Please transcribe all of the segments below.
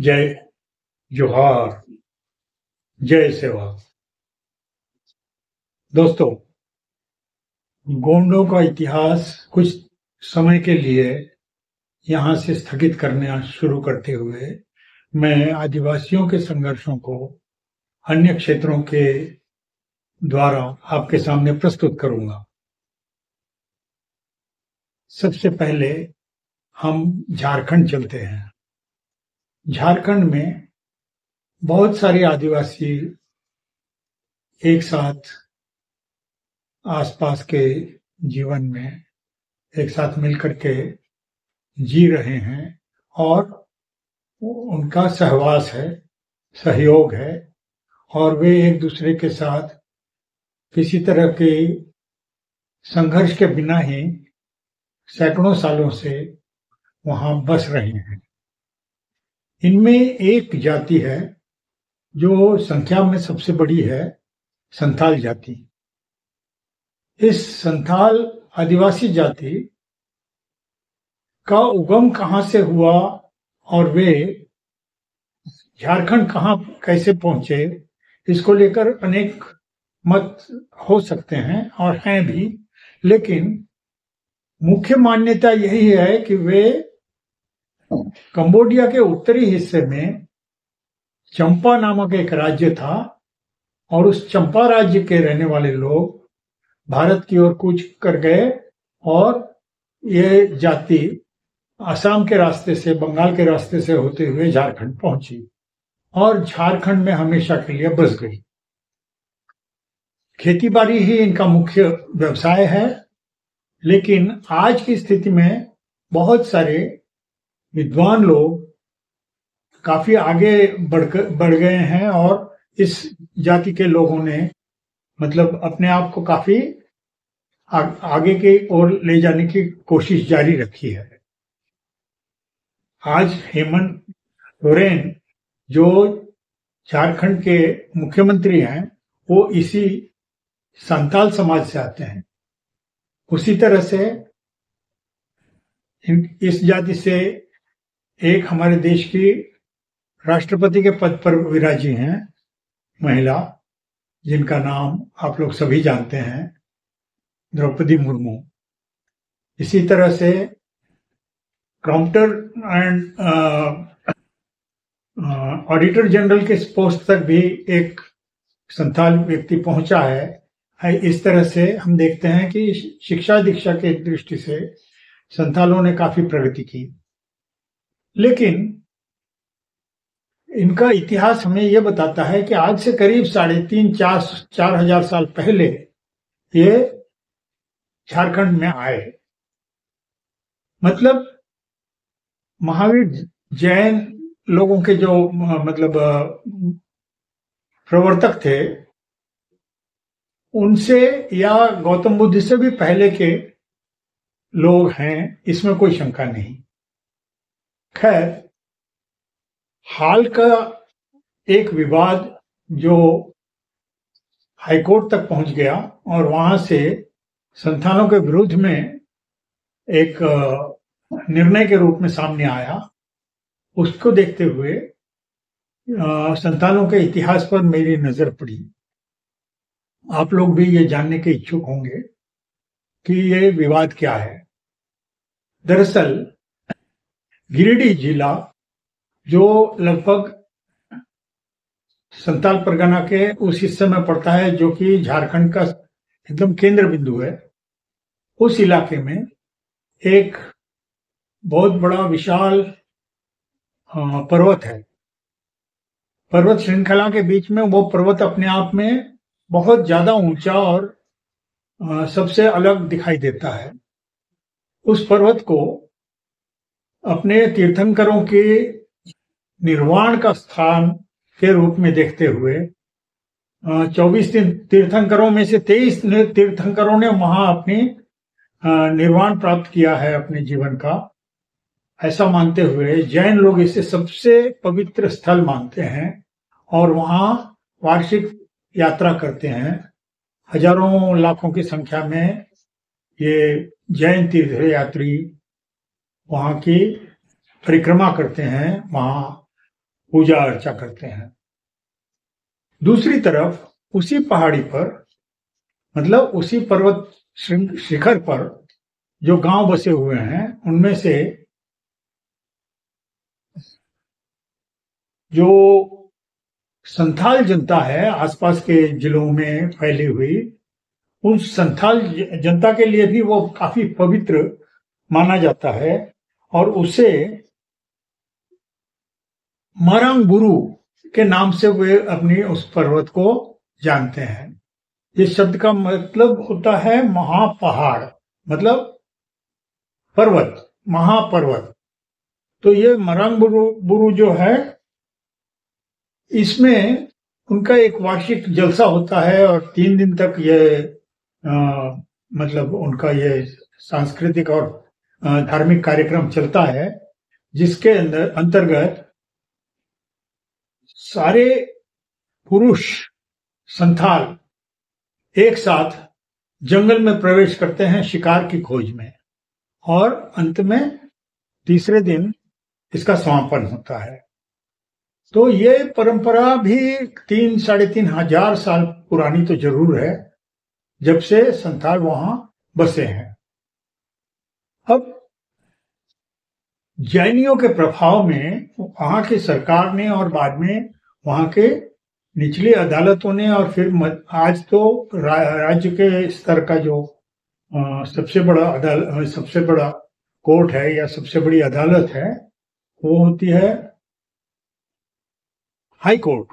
जय जोहार, जय सेवा। दोस्तों, गोंडों का इतिहास कुछ समय के लिए यहाँ से स्थगित करना शुरू करते हुए मैं आदिवासियों के संघर्षों को अन्य क्षेत्रों के द्वारा आपके सामने प्रस्तुत करूंगा। सबसे पहले हम झारखंड चलते हैं। झारखंड में बहुत सारे आदिवासी एक साथ आसपास के जीवन में एक साथ मिलकर के जी रहे हैं और उनका सहवास है, सहयोग है और वे एक दूसरे के साथ किसी तरह के संघर्ष के बिना ही सैकड़ों सालों से वहां बस रहे हैं। इनमें एक जाति है जो संख्या में सबसे बड़ी है, संथाल जाति। इस संथाल आदिवासी जाति का उगम कहां से हुआ और वे झारखंड कहां कैसे पहुंचे, इसको लेकर अनेक मत हो सकते हैं और हैं भी, लेकिन मुख्य मान्यता यही है कि वे कंबोडिया के उत्तरी हिस्से में चंपा नामक एक राज्य था और उस चंपा राज्य के रहने वाले लोग भारत की ओर कूच कर गए और ये जाति असम के रास्ते से, बंगाल के रास्ते से होते हुए झारखंड पहुंची और झारखंड में हमेशा के लिए बस गई। खेती बाड़ी ही इनका मुख्य व्यवसाय है, लेकिन आज की स्थिति में बहुत सारे विद्वान लोग काफी आगे बढ़ गए हैं और इस जाति के लोगों ने मतलब अपने आप को काफी आगे की ओर ले जाने की कोशिश जारी रखी है। आज हेमंत सोरेन जो झारखंड के मुख्यमंत्री हैं, वो इसी संथाल समाज से आते हैं। उसी तरह से इस जाति से एक हमारे देश की राष्ट्रपति के पद पर विराजी हैं महिला, जिनका नाम आप लोग सभी जानते हैं, द्रौपदी मुर्मू। इसी तरह से काउंटर एंड ऑडिटर जनरल के पोस्ट तक भी एक संथाल व्यक्ति पहुंचा है। इस तरह से हम देखते हैं कि शिक्षा दीक्षा के दृष्टि से संथालों ने काफी प्रगति की, लेकिन इनका इतिहास हमें यह बताता है कि आज से करीब 3,500-4 हजार साल पहले ये झारखंड में आए। मतलब महावीर जैन लोगों के जो मतलब प्रवर्तक थे, उनसे या गौतम बुद्ध से भी पहले के लोग हैं, इसमें कोई शंका नहीं। खैर, हाल का एक विवाद जो हाईकोर्ट तक पहुंच गया और वहां से संथालों के विरुद्ध में एक निर्णय के रूप में सामने आया, उसको देखते हुए संथालों के इतिहास पर मेरी नजर पड़ी। आप लोग भी ये जानने के इच्छुक होंगे कि ये विवाद क्या है। दरअसल गिरिडीह जिला, जो लगभग संथाल परगना के उस हिस्से में पड़ता है जो कि झारखंड का एकदम केंद्र बिंदु है, उस इलाके में एक बहुत बड़ा विशाल पर्वत है। पर्वत श्रृंखला के बीच में वो पर्वत अपने आप में बहुत ज्यादा ऊंचा और सबसे अलग दिखाई देता है। उस पर्वत को अपने तीर्थंकरों के निर्वाण का स्थान के रूप में देखते हुए 24 तीर्थंकरों में से 23 तीर्थंकरों ने वहां अपनी निर्वाण प्राप्त किया है अपने जीवन का। ऐसा मानते हुए जैन लोग इसे सबसे पवित्र स्थल मानते हैं और वहां वार्षिक यात्रा करते हैं। हजारों लाखों की संख्या में ये जैन तीर्थ यात्री वहां की परिक्रमा करते हैं, वहां पूजा अर्चा करते हैं। दूसरी तरफ उसी पहाड़ी पर, मतलब उसी पर्वत शिखर पर जो गांव बसे हुए हैं, उनमें से जो संथाल जनता है आसपास के जिलों में फैली हुई, उन संथाल जनता के लिए भी वो काफी पवित्र माना जाता है और उसे मरंग बुरु के नाम से वे अपनी उस पर्वत को जानते हैं। इस शब्द का मतलब होता है महापहाड़, मतलब पर्वत, महापर्वत। तो ये मरंग बुरु जो है, इसमें उनका एक वार्षिक जलसा होता है और 3 दिन तक ये मतलब उनका ये सांस्कृतिक और धार्मिक कार्यक्रम चलता है, जिसके अंतर्गत सारे पुरुष संथाल एक साथ जंगल में प्रवेश करते हैं शिकार की खोज में, और अंत में तीसरे दिन इसका समापन होता है। तो ये परंपरा भी 3-3.5 हजार साल पुरानी तो जरूर है, जब से संथाल वहां बसे हैं। अब जैनियों के प्रभाव में वहां की सरकार ने और बाद में वहां के निचली अदालतों ने और फिर आज तो राज्य के स्तर का जो सबसे बड़ा कोर्ट है या सबसे बड़ी अदालत है, वो होती है हाई कोर्ट।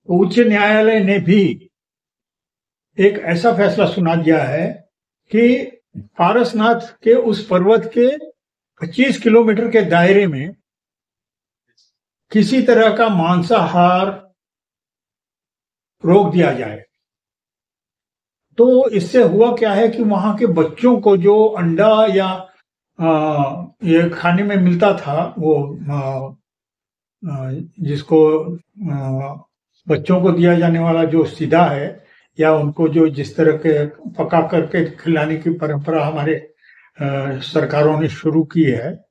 उच्च न्यायालय ने भी एक ऐसा फैसला सुना दिया है कि पारसनाथ के उस पर्वत के 25 किलोमीटर के दायरे में किसी तरह का मांसाहार रोक दिया जाए। तो इससे हुआ क्या है कि वहां के बच्चों को जो अंडा या ये खाने में मिलता था, वो जिसको बच्चों को दिया जाने वाला जो सीधा है, या उनको जो जिस तरह के पका करके खिलाने की परंपरा हमारे सरकारों ने शुरू की है,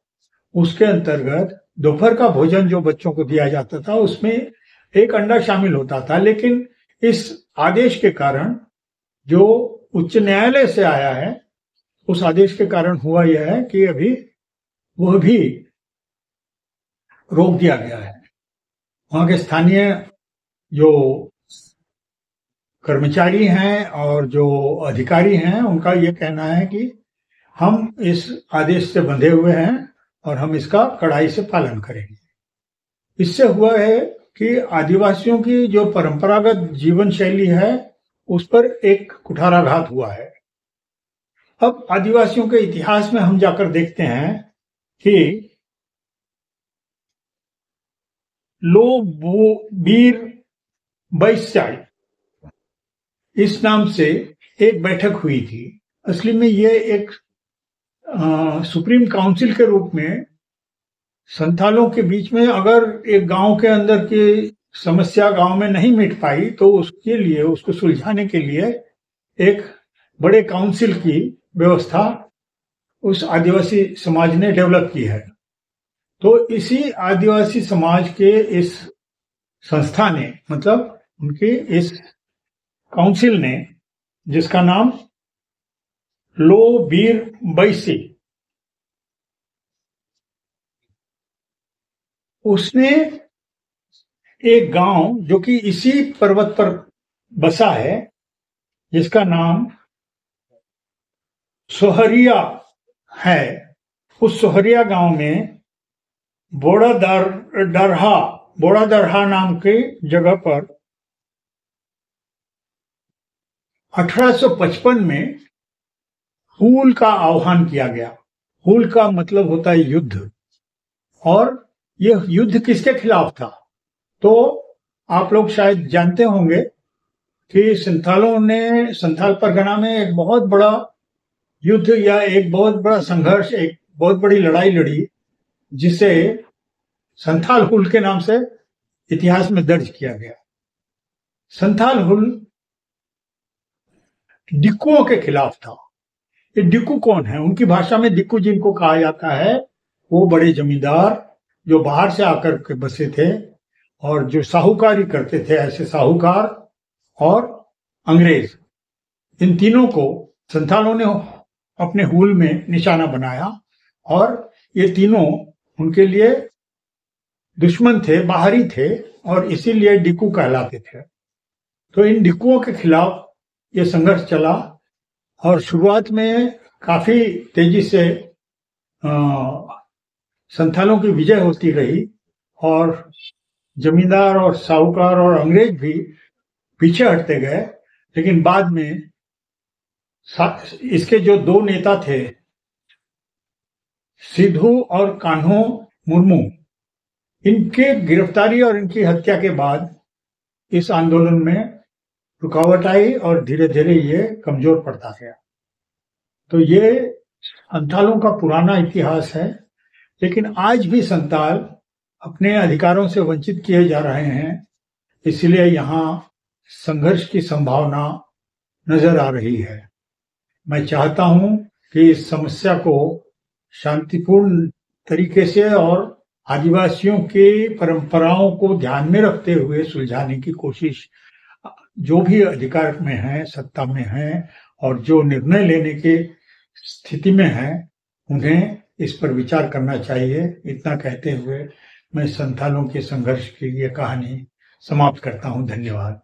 उसके अंतर्गत दोपहर का भोजन जो बच्चों को दिया जाता था उसमें एक अंडा शामिल होता था। लेकिन इस आदेश के कारण, जो उच्च न्यायालय से आया है, उस आदेश के कारण हुआ यह है कि अभी वह भी रोक दिया गया है। वहां के स्थानीय जो कर्मचारी हैं और जो अधिकारी हैं, उनका यह कहना है कि हम इस आदेश से बंधे हुए हैं और हम इसका कड़ाई से पालन करेंगे। इससे हुआ है कि आदिवासियों की जो परंपरागत जीवन शैली है, उस पर एक कुठाराघात हुआ है। अब आदिवासियों के इतिहास में हम जाकर देखते हैं कि लोबीर बैसाई इस नाम से एक बैठक हुई थी। असली में ये एक सुप्रीम काउंसिल के रूप में संथालों के बीच में, अगर एक गांव के अंदर की समस्या गांव में नहीं मिट पाई तो उसके लिए, उसको सुलझाने के लिए एक बड़े काउंसिल की व्यवस्था उस आदिवासी समाज ने डेवलप की है। तो इसी आदिवासी समाज के इस संस्था ने, मतलब उनके इस काउंसिल ने, जिसका नाम लोबीर बैसी, उसने एक गांव जो कि इसी पर्वत पर बसा है, जिसका नाम सोहरिया है, उस सोहरिया गांव में बोड़ा दरहा नाम की जगह पर 1855 में हूल का आह्वान किया गया। हूल का मतलब होता है युद्ध, और यह युद्ध किसके खिलाफ था? तो आप लोग शायद जानते होंगे कि संथालों ने संथाल परगना में एक बहुत बड़ा युद्ध या एक बहुत बड़ा संघर्ष, एक बहुत बड़ी लड़ाई लड़ी, जिसे संथाल हुल के नाम से इतिहास में दर्ज किया गया। संथाल हुल डिक्कुओं के खिलाफ था। ये डिक्कू कौन है? उनकी भाषा में डिक्कू जिनको कहा जाता है, वो बड़े जमींदार जो बाहर से आकर के बसे थे, और जो साहूकारी करते थे, ऐसे साहूकार और अंग्रेज, इन तीनों को संथालों ने अपने हुल में निशाना बनाया और ये तीनों उनके लिए दुश्मन थे, बाहरी थे और इसीलिए डिक्कू कहलाते थे। तो इन डिक्कुओं के खिलाफ ये संघर्ष चला और शुरुआत में काफी तेजी से संथालों की विजय होती रही और जमींदार और साहूकार और अंग्रेज भी पीछे हटते गए। लेकिन बाद में इसके जो दो नेता थे, सिद्धू और कान्हो मुर्मू, इनके गिरफ्तारी और इनकी हत्या के बाद इस आंदोलन में रुकावट आई और धीरे धीरे ये कमजोर पड़ता गया। तो ये संथालों का पुराना इतिहास है, लेकिन आज भी संथाल अपने अधिकारों से वंचित किए जा रहे हैं, इसलिए यहाँ संघर्ष की संभावना नजर आ रही है। मैं चाहता हूं कि इस समस्या को शांतिपूर्ण तरीके से और आदिवासियों की परंपराओं को ध्यान में रखते हुए सुलझाने की कोशिश जो भी अधिकार में है, सत्ता में है और जो निर्णय लेने की स्थिति में है, उन्हें इस पर विचार करना चाहिए। इतना कहते हुए मैं संथालों के संघर्ष की ये कहानी समाप्त करता हूं। धन्यवाद।